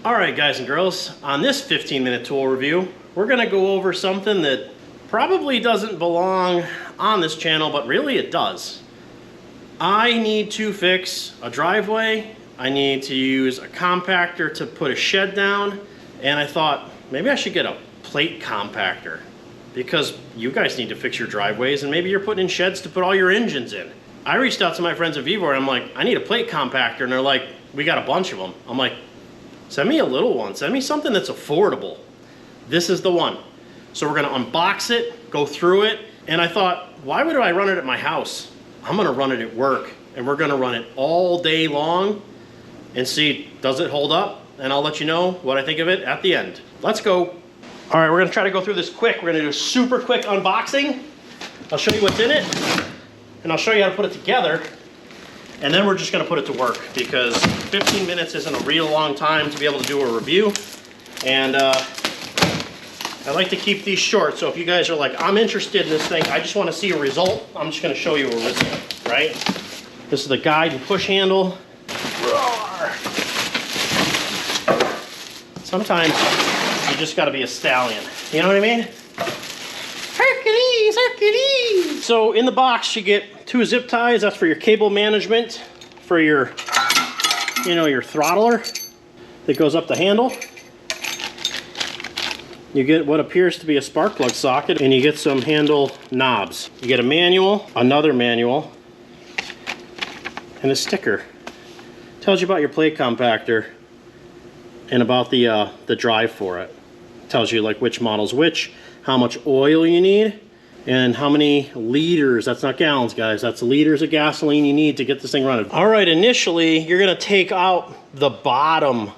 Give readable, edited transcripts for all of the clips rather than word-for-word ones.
Alright guys and girls, on this 15-minute tool review, we're going to go over something that probably doesn't belong on this channel, but really it does. I need to fix a driveway, I need to use a compactor to put a shed down, and I thought maybe I should get a plate compactor because you guys need to fix your driveways and maybe you're putting in sheds to put all your engines in. I reached out to my friends at VEVOR and I'm like, I need a plate compactor, and they're like, we got a bunch of them. I'm like, send me a little one. Send me something that's affordable. This is the one. So we're gonna unbox it, go through it, and I thought, why would I run it at my house? I'm gonna run it at work, and we're gonna run it all day long and see, does it hold up? And I'll let you know what I think of it at the end. Let's go. All right, we're gonna try to go through this quick. We're gonna do a super quick unboxing. I'll show you what's in it, and I'll show you how to put it together. And then we're just gonna put it to work because 15 minutes isn't a real long time to be able to do a review. And I like to keep these short, so if you guys are like, I'm interested in this thing, I just wanna see a result, I'm just gonna show you a result, right? This is the guide and push handle. Roar. Sometimes you just gotta be a stallion, you know what I mean? Hercules, Hercules! So in the box you get 2 zip ties. That's for your cable management, for your, you know, your throttler that goes up the handle. You get what appears to be a spark plug socket, and you get some handle knobs. You get a manual, another manual, and a sticker. Tells you about your plate compactor and about the drive for it. Tells you like which model's which, how much oil you need, and how many liters, that's not gallons guys, that's liters of gasoline you need to get this thing running. All right, initially you're gonna take out the bottom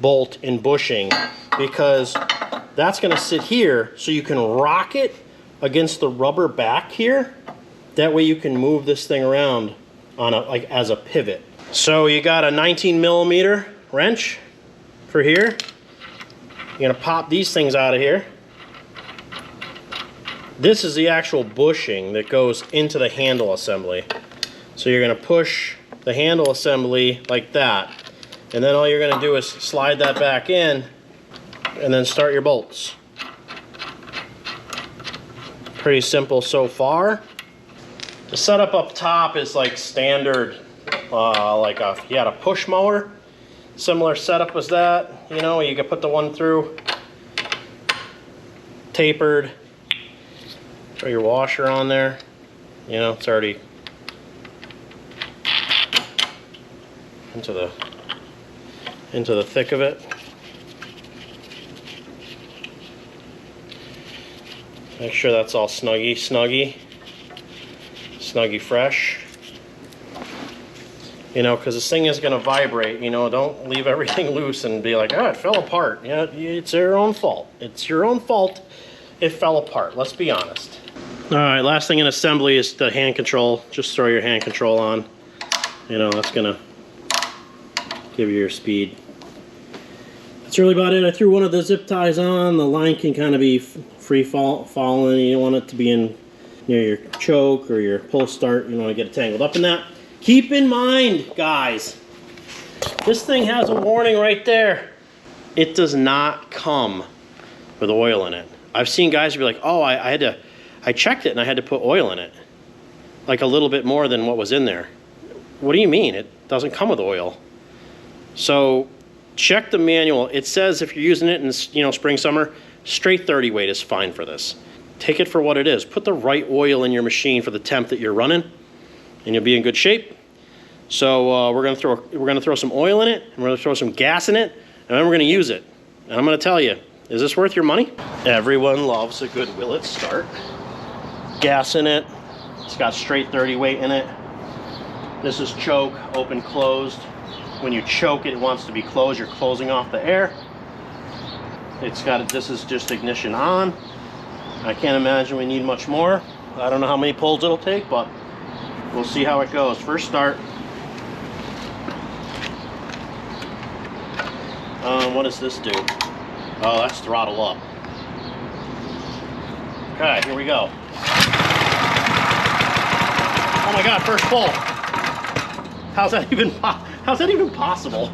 bolt and bushing because that's gonna sit here so you can rock it against the rubber back here. That way you can move this thing around on a, like as a pivot. So you got a 19mm wrench for here. You're gonna pop these things out of here. This is the actual bushing that goes into the handle assembly. So you're gonna push the handle assembly like that. And then all you're gonna do is slide that back in and then start your bolts. Pretty simple so far. The setup up top is like standard, like if you had a push mower, similar setup as that. You know, you can put the one through, tapered, throw your washer on there. You know, it's already into the thick of it. Make sure that's all snuggy fresh. You know, because this thing is going to vibrate. You know, don't leave everything loose and be like, oh, it fell apart. Yeah, it's your own fault. It's your own fault it fell apart. Let's be honest. All right, last thing in assembly is the hand control. Just throw your hand control on. You know, that's going to give you your speed. That's really about it. I threw one of the zip ties on. The line can kind of be free falling. You don't want it to be in near your choke or your pull start. You don't want to get it tangled up in that. Keep in mind, guys, this thing has a warning right there. It does not come with oil in it. I've seen guys be like, oh, I checked it and I had to put oil in it. Like a little bit more than what was in there. What do you mean? It doesn't come with oil. So check the manual. It says if you're using it in, you know, spring, summer, straight 30 weight is fine for this. Take it for what it is. Put the right oil in your machine for the temp that you're running, and you'll be in good shape. So we're gonna throw some oil in it, and we're gonna throw some gas in it, and then we're gonna use it. And I'm gonna tell you, is this worth your money? Everyone loves a good Willet start. Gas in it. It's got straight 30 weight in it. This is choke, open, closed. When you choke it, it wants to be closed. You're closing off the air. It's got, this is just ignition on. I can't imagine we need much more. I don't know how many pulls it'll take, but we'll see how it goes. First start. What does this do? Oh, that's throttle up. Okay, here we go. Oh my God, first pull. How's that even possible?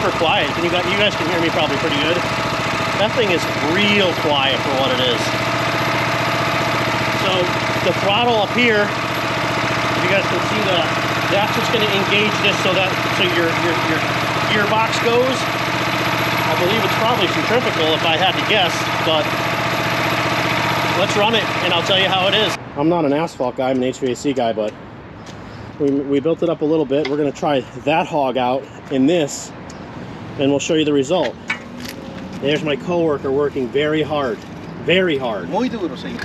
super quiet. You guys can hear me probably pretty good. That thing is real quiet for what it is. So the throttle up here, you guys can see that's what's going to engage this so your gearbox goes. I believe it's probably centrifugal if I had to guess, but let's run it and I'll tell you how it is. I'm not an asphalt guy, I'm an HVAC guy, but we built it up a little bit. We're going to try that hog out in this, and we'll show you the result. There's my coworker working very hard. Very hard. Muy duro, sí.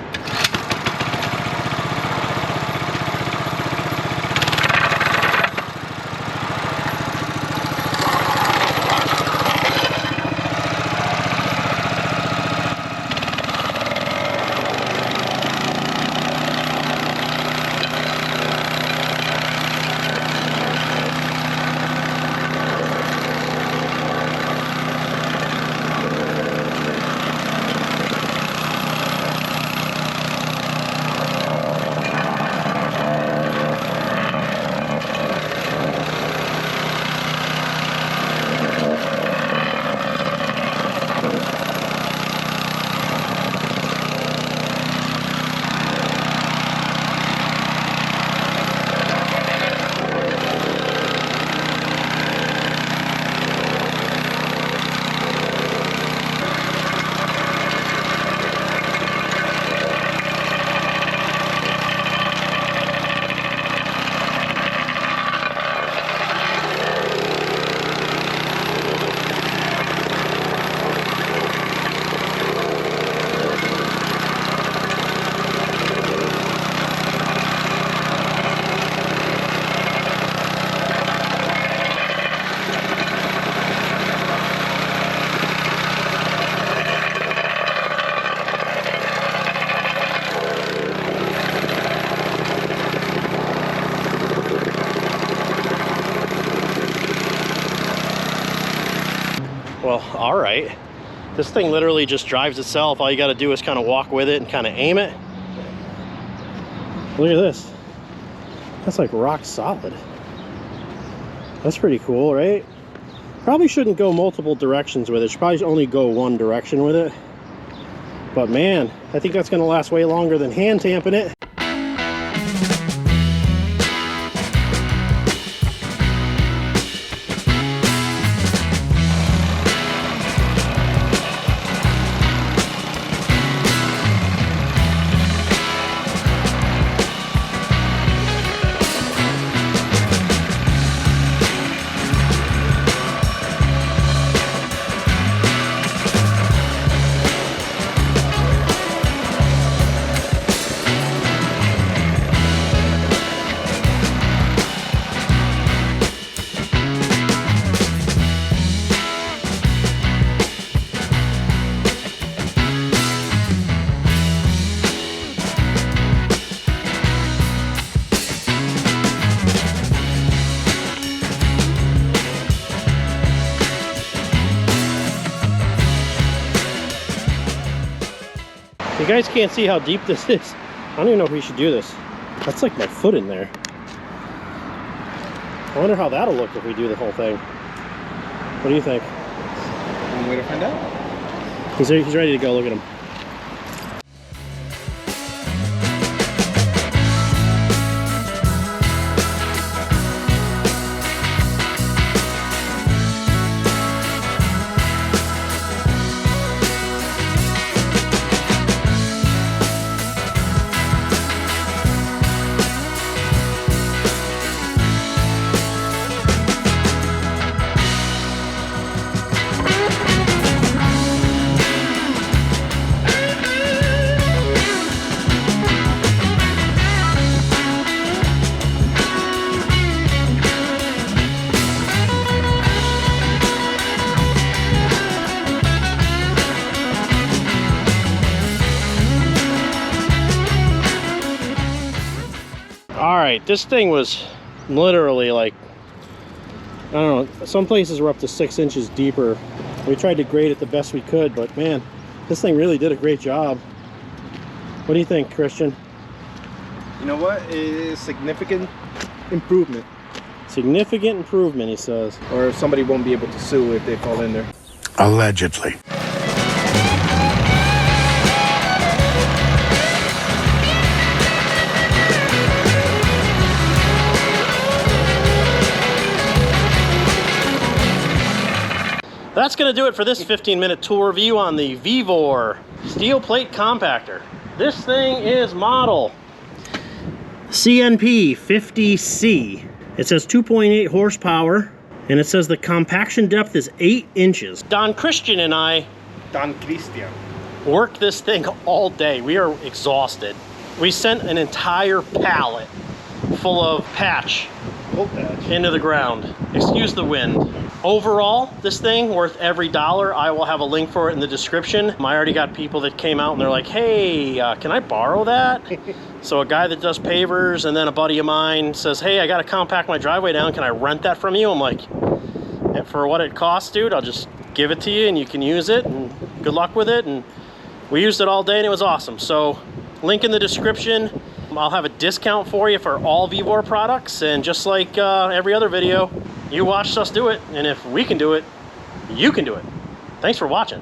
Well, all right. This thing literally just drives itself. All you got to do is kind of walk with it and kind of aim it. Look at this. That's like rock solid. That's pretty cool, right? Probably shouldn't go multiple directions with it. Should probably only go one direction with it. But man, I think that's going to last way longer than hand tamping it. You guys can't see how deep this is. I don't even know if we should do this. That's like my foot in there. I wonder how that'll look if we do the whole thing. What do you think? One way to find out. He's ready to go. Look at him. Alright, this thing was literally like, I don't know, some places were up to 6 inches deeper. We tried to grade it the best we could, but man, this thing really did a great job. What do you think, Christian? You know what? It is significant improvement. Significant improvement, he says. Or somebody won't be able to sue if they fall in there. Allegedly. That's going to do it for this 15-minute tool review on the VEVOR Steel Plate Compactor. This thing is model CNP 50C. It says 2.8 horsepower, and it says the compaction depth is 8 inches. Don Christian and I worked this thing all day. We are exhausted. We sent an entire pallet full of patch into the ground. Excuse the wind. Overall, this thing worth every dollar. I will have a link for it in the description. I already got people that came out and they're like, hey, can I borrow that? So a guy that does pavers, and then a buddy of mine says, hey, I got to compact my driveway down. Can I rent that from you? I'm like, for what it costs, dude, I'll just give it to you and you can use it, and good luck with it. And we used it all day and it was awesome. So link in the description. I'll have a discount for you for all VEVOR products, and just like every other video, you watched us do it, and if we can do it, you can do it. Thanks for watching.